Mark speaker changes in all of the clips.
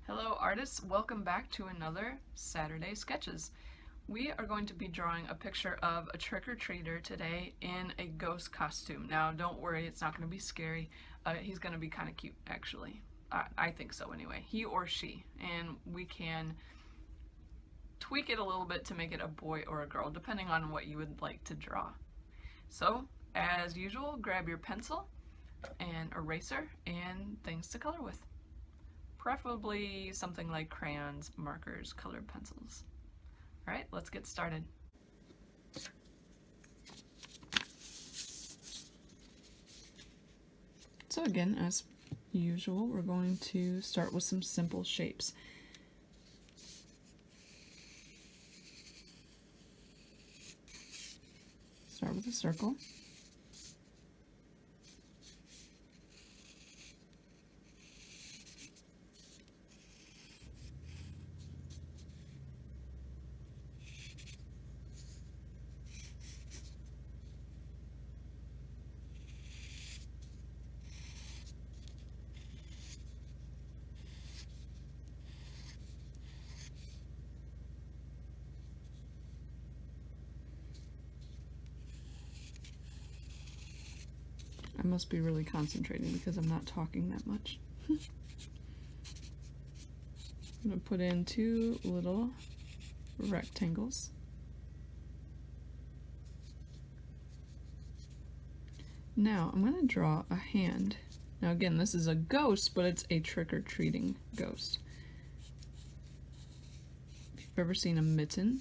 Speaker 1: Hello artists, welcome back to another Saturday Sketches. We are going to be drawing a picture of a trick-or-treater today in a ghost costume. Now don't worry, it's not going to be scary. He's going to be kind of cute actually. I think so anyway. He or she. And we can tweak it a little bit to make it a boy or a girl depending on what you would like to draw. So as usual, grab your pencil and eraser and things to color with. Preferably something like crayons, markers, colored pencils. All right, let's get started. So again, as usual, we're going to start with some simple shapes. Start with a circle. I must be really concentrating because I'm not talking that much. I'm going to put in two little rectangles. Now I'm going to draw a hand. Now again, this is a ghost, but it's a trick-or-treating ghost. If you've ever seen a mitten,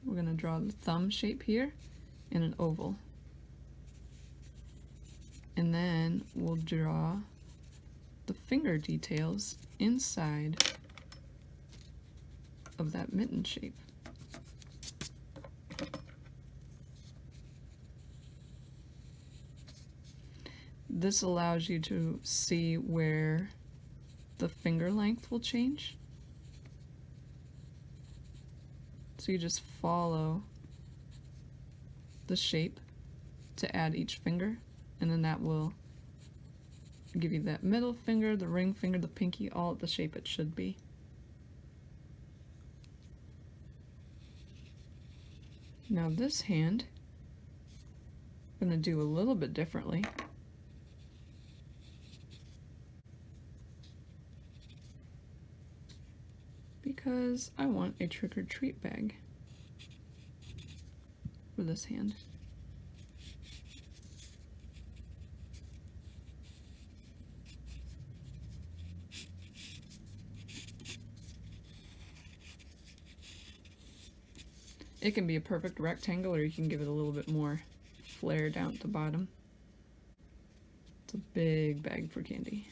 Speaker 1: we're going to draw the thumb shape here and an oval. And then we'll draw the finger details inside of that mitten shape. This allows you to see where the finger length will change. So you just follow the shape to add each finger, and then that will give you that middle finger, the ring finger, the pinky, all at the shape it should be. Now this hand, I'm going to do a little bit differently. Because I want a trick-or-treat bag for this hand. It can be a perfect rectangle, or you can give it a little bit more flare down at the bottom. It's a big bag for candy.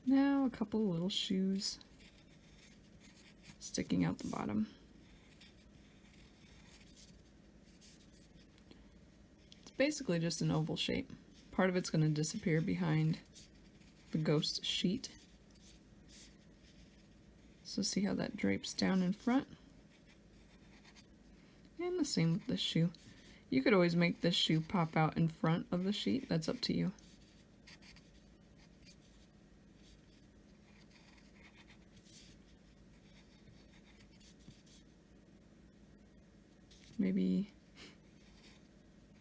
Speaker 1: Now a couple little shoes sticking out the bottom. It's basically just an oval shape. Part of it's going to disappear behind the ghost sheet. So see how that drapes down in front? And the same with this shoe. You could always make this shoe pop out in front of the sheet. That's up to you. Maybe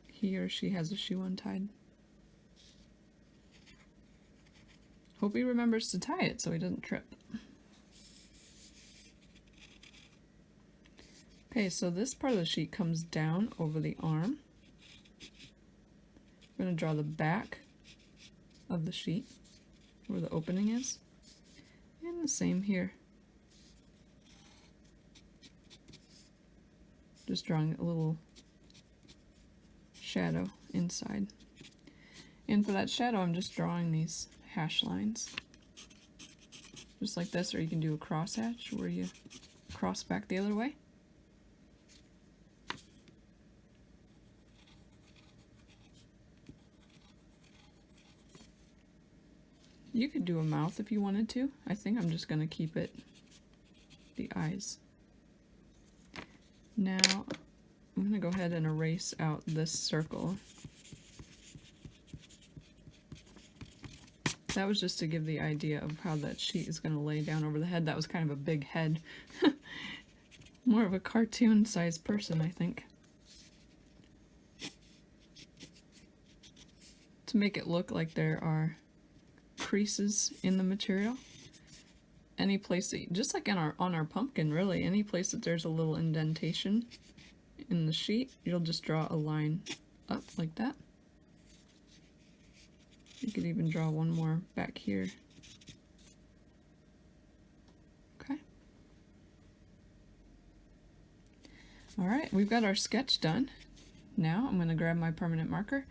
Speaker 1: he or she has a shoe untied. Hope he remembers to tie it so he doesn't trip. Okay, so this part of the sheet comes down over the arm. I'm going to draw the back of the sheet where the opening is. And the same here. Just drawing a little shadow inside. And for that shadow, I'm just drawing these hash lines. Just like this, or you can do a cross hatch where you cross back the other way. You could do a mouth if you wanted to. I think I'm just going to keep it the eyes. Now I'm going to go ahead and erase out this circle That was just to give the idea of how that sheet is going to lay down over the head. That was kind of a big head. More of a cartoon-sized person, I think. To make it look like there are creases in the material. Any place that, just like on our pumpkin, really, any place that there's a little indentation in the sheet, you'll just draw a line up like that. You could even draw one more back here. Okay. All right, we've got our sketch done. Now I'm going to grab my permanent marker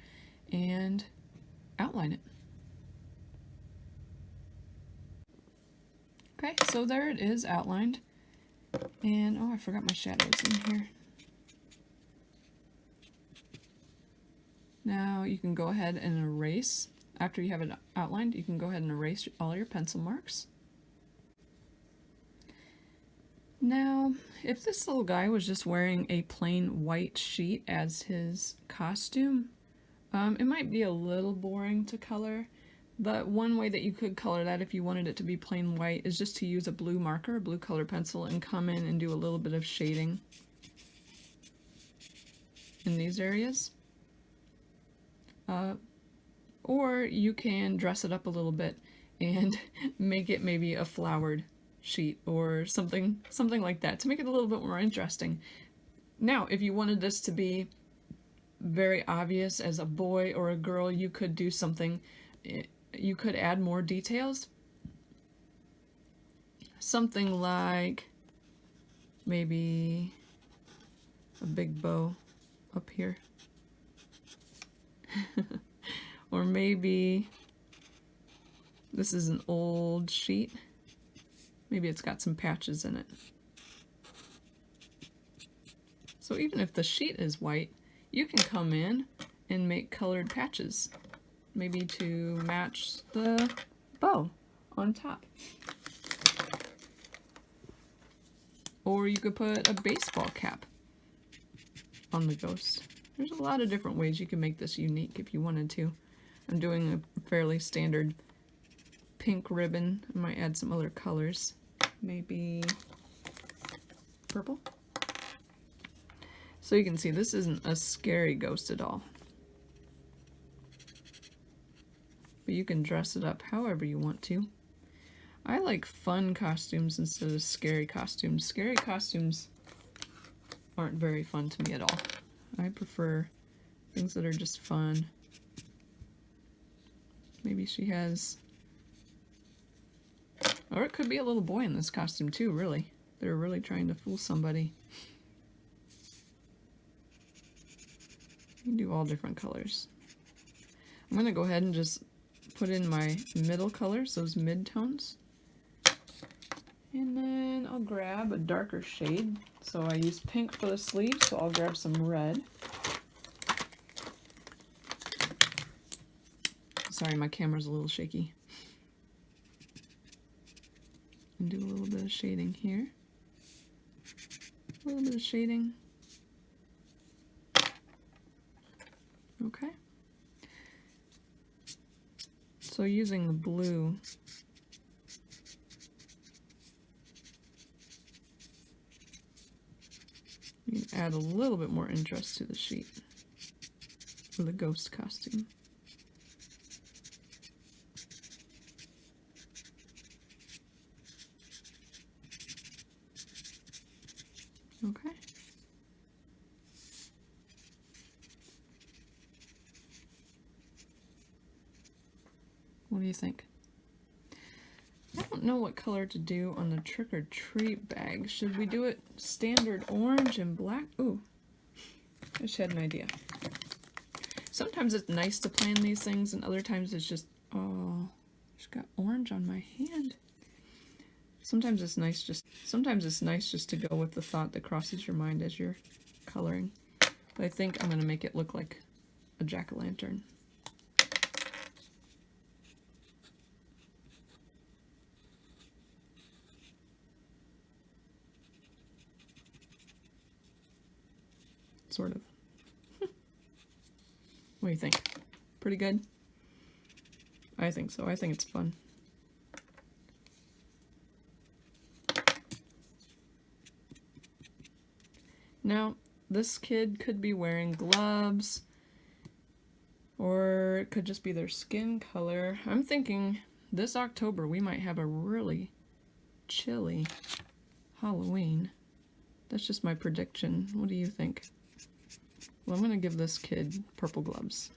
Speaker 1: and outline it. Okay, so there it is outlined. And oh, I forgot my shadows in here. Now you can go ahead and erase. After you have it outlined, you can go ahead and erase all your pencil marks. Now, if this little guy was just wearing a plain white sheet as his costume, it might be a little boring to color, but one way that you could color that if you wanted it to be plain white is just to use a blue marker, a blue color pencil, and come in and do a little bit of shading in these areas. Or you can dress it up a little bit and make it maybe a flowered sheet or something like that to make it a little bit more interesting. Now, if you wanted this to be very obvious as a boy or a girl, you could do something. You could add more details. Something like maybe a big bow up here. Or maybe this is an old sheet. Maybe it's got some patches in it. So even if the sheet is white, you can come in and make colored patches, maybe to match the bow on top. Or you could put a baseball cap on the ghost. There's a lot of different ways you can make this unique if you wanted to. I'm doing a fairly standard pink ribbon. I might add some other colors. Maybe purple. So you can see this isn't a scary ghost at all. But you can dress it up however you want to. I like fun costumes instead of scary costumes. Scary costumes aren't very fun to me at all. I prefer things that are just fun. Maybe she has... Or it could be a little boy in this costume too, really. They're really trying to fool somebody. You can do all different colors. I'm going to go ahead and just put in my middle colors, those mid-tones. And then I'll grab a darker shade. So I use pink for the sleeves, so I'll grab some red. Sorry, my camera's a little shaky. And do a little bit of shading here. A little bit of shading. Okay. So using the blue, you can add a little bit more interest to the sheet for the ghost costume. Okay. What do you think? I don't know what color to do on the trick-or-treat bag. Should we do it standard orange and black? Ooh, I just had an idea. Sometimes it's nice to plan these things, and other times it's just, oh, I just got orange on my hand. Sometimes it's nice just to go with the thought that crosses your mind as you're coloring. But I think I'm going to make it look like a jack-o'-lantern. Sort of. What do you think? Pretty good? I think so. I think it's fun. Now, this kid could be wearing gloves, or it could just be their skin color. I'm thinking this October we might have a really chilly Halloween. That's just my prediction. What do you think? Well, I'm going to give this kid purple gloves.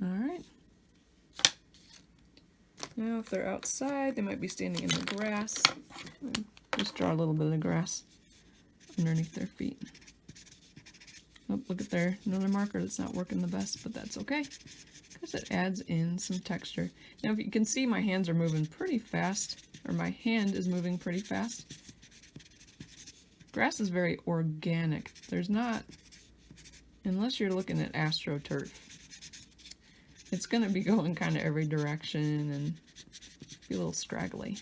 Speaker 1: Alright. Now if they're outside, they might be standing in the grass. Just draw a little bit of grass underneath their feet. Oh, look at there, another marker that's not working the best, but that's okay, because it adds in some texture. Now if you can see, my hands are moving pretty fast, or my hand is moving pretty fast. Grass is very organic. There's not, unless you're looking at AstroTurf, it's going to be going kind of every direction and be a little scraggly.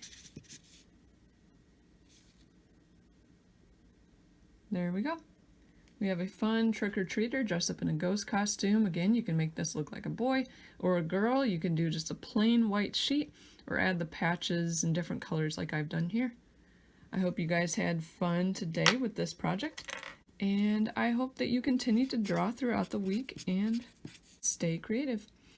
Speaker 1: There we go. We have a fun trick-or-treater dressed up in a ghost costume. Again, you can make this look like a boy or a girl. You can do just a plain white sheet or add the patches in different colors like I've done here. I hope you guys had fun today with this project, and I hope that you continue to draw throughout the week and stay creative.